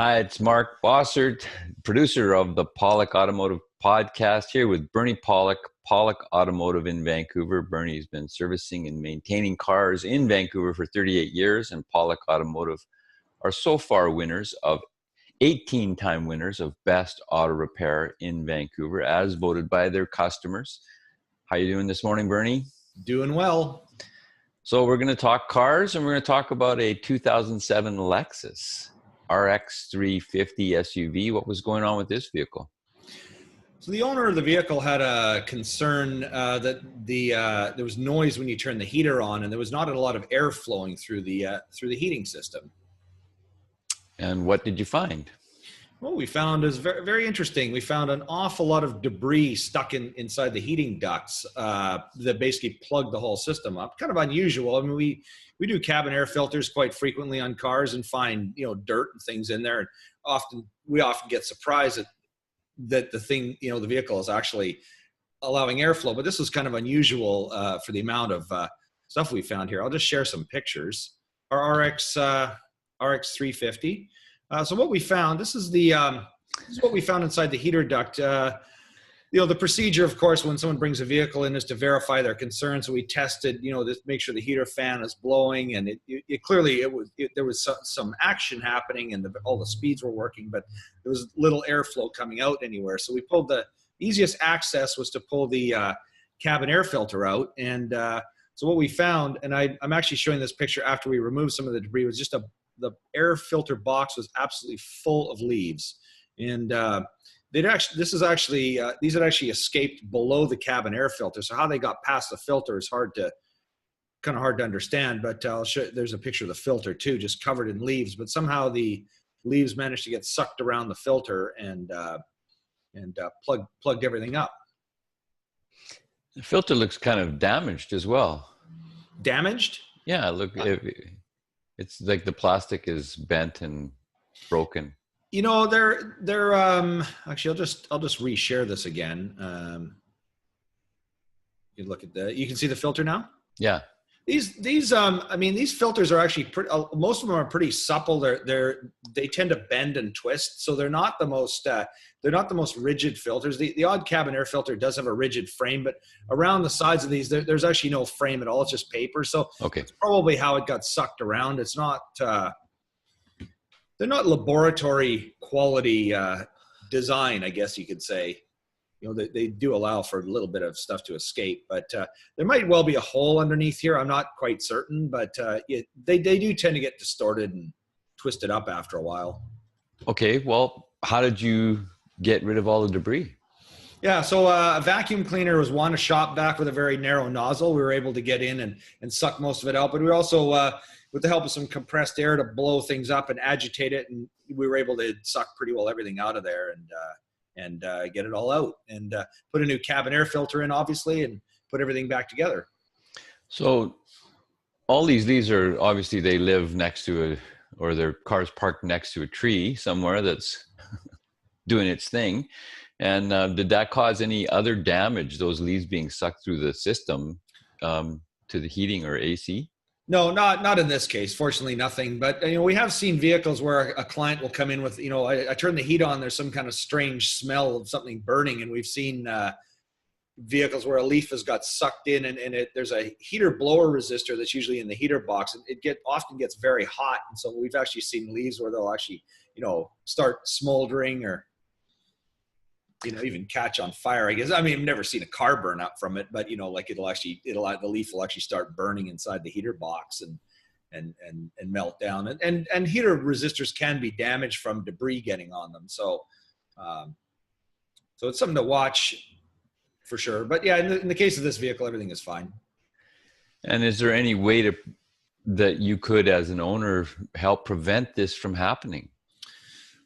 Hi, it's Mark Bossert, producer of the Pawlik Automotive podcast, here with Bernie Pawlik, Pawlik Automotive in Vancouver. Bernie's been servicing and maintaining cars in Vancouver for 38 years, and Pawlik Automotive are so far winners of 18-time winners of Best Auto Repair in Vancouver, as voted by their customers. How you doing this morning, Bernie? Doing well. So we're going to talk cars, and we're going to talk about a 2007 Lexus RX350 SUV. What was going on with this vehicle? So the owner of the vehicle had a concern that there was noise when you turn the heater on, and there was not a lot of air flowing through the heating system. And what did you find? What we found is very, very interesting. We found an awful lot of debris stuck inside the heating ducts that basically plugged the whole system up. Kind of unusual. I mean, we do cabin air filters quite frequently on cars and find, dirt and things in there. And we often get surprised that the vehicle is actually allowing airflow. But this was kind of unusual for the amount of stuff we found here. I'll just share some pictures. Our RX350. So what we found, this is what we found inside the heater duct. The procedure, of course, when someone brings a vehicle in is to verify their concerns. So we tested, to make sure the heater fan is blowing, and there was some action happening, and all the speeds were working, but there was little airflow coming out anywhere. So we pulled the easiest access was to pull the cabin air filter out, and so what we found, and I'm actually showing this picture after we removed some of the debris, was just the air filter box was absolutely full of leaves, and these had actually escaped below the cabin air filter. So how they got past the filter is kind of hard to understand. But I'll show. There's a picture of the filter too, just covered in leaves. But somehow the leaves managed to get sucked around the filter and plugged everything up. The filter looks kind of damaged as well. Damaged? Yeah, look. It's like the plastic is bent and broken. They're actually, I'll just reshare this again. You look at you can see the filter now. Yeah. These filters are actually pretty. Most of them are pretty supple. They tend to bend and twist, so they're not the most rigid filters. The odd cabin air filter does have a rigid frame, but around the sides of these, there's actually no frame at all. It's just paper. So okay, it's probably how it got sucked around. It's not. They're not laboratory quality design, I guess you could say. They do allow for a little bit of stuff to escape, but there might well be a hole underneath here. I'm not quite certain, but they do tend to get distorted and twisted up after a while. Okay, well, how did you get rid of all the debris? Yeah, so a vacuum cleaner was a shop vac with a very narrow nozzle. We were able to get in and suck most of it out, but we also, with the help of some compressed air to blow things up and agitate it, and we were able to suck pretty well everything out of there and get it all out, and put a new cabin air filter in, obviously, and put everything back together. So all these leaves are obviously, they live next to or their car's parked next to a tree somewhere that's doing its thing. And did that cause any other damage, those leaves being sucked through the system to the heating or AC? No, not in this case. Fortunately, nothing. But we have seen vehicles where a client will come in with, I turn the heat on, there's some kind of strange smell of something burning, and we've seen vehicles where a leaf has got sucked in, and there's a heater blower resistor that's usually in the heater box, and it often gets very hot, and so we've actually seen leaves where they'll actually start smoldering or even catch on fire, I guess. I mean, I've never seen a car burn up from it, but the leaf will actually start burning inside the heater box and melt down. And heater resistors can be damaged from debris getting on them. So it's something to watch for sure. But yeah, in the case of this vehicle, everything is fine. And is there any way that you could, as an owner, help prevent this from happening?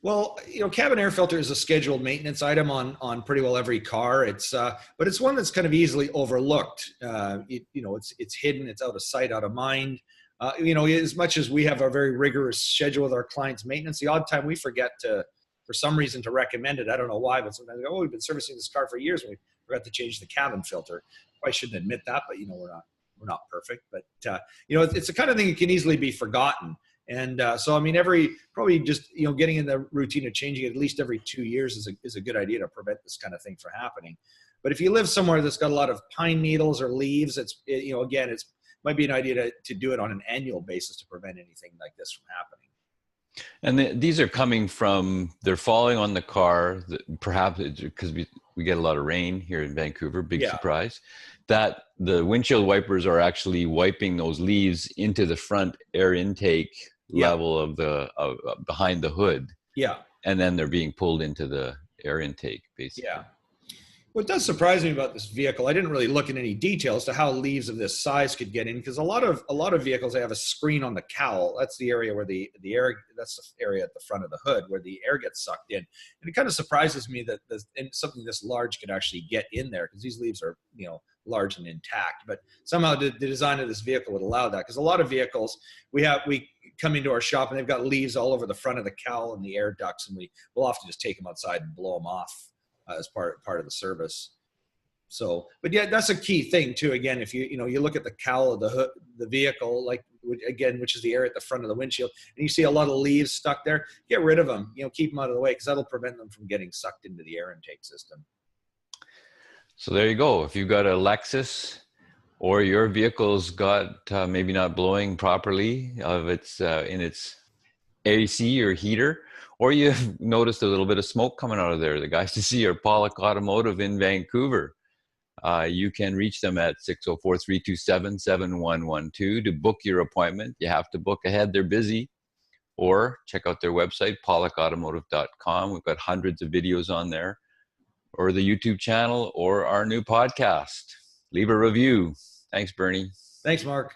Well, cabin air filter is a scheduled maintenance item on pretty well every car. But it's one that's kind of easily overlooked. It's hidden, it's out of sight, out of mind. As much as we have a very rigorous schedule with our clients' maintenance, the odd time we forget for some reason, to recommend it. I don't know why, but sometimes we go, we've been servicing this car for years, and we forgot to change the cabin filter. I shouldn't admit that, but we're not perfect. But it's the kind of thing that can easily be forgotten. And so, I mean, probably just, getting in the routine of changing it at least every 2 years is a good idea to prevent this kind of thing from happening. But if you live somewhere that's got a lot of pine needles or leaves, again, it's might be an idea to do it on an annual basis to prevent anything like this from happening. And these are coming from, they're falling on the car, perhaps because we get a lot of rain here in Vancouver, big surprise, that the windshield wipers are actually wiping those leaves into the front air intake level of behind the hood. Yeah. And then they're being pulled into the air intake, basically. Yeah. What does surprise me about this vehicle, I didn't really look in any details to how leaves of this size could get in, because a lot of vehicles, they have a screen on the cowl. That's the area where the air, that's the area at the front of the hood where the air gets sucked in. And it kind of surprises me that something this large could actually get in there, because these leaves are, large and intact. But somehow the design of this vehicle would allow that, because a lot of vehicles, we come into our shop and they've got leaves all over the front of the cowl and the air ducts, and we'll often just take them outside and blow them off as part of the service. So, but yeah, that's a key thing too. Again, if you look at the cowl of the hood, the vehicle, which is the area at the front of the windshield, and you see a lot of leaves stuck there, get rid of them. Keep them out of the way, because that'll prevent them from getting sucked into the air intake system. So there you go. If you've got a Lexus, or your vehicle's got maybe not blowing properly in its AC or heater, or you've noticed a little bit of smoke coming out of there, the guys to see are Pawlik Automotive in Vancouver. You can reach them at 604-327-7112 to book your appointment. You have to book ahead. They're busy. Or check out their website, pawlikautomotive.com. We've got hundreds of videos on there, or the YouTube channel, or our new podcast. Leave a review. Thanks, Bernie. Thanks, Mark.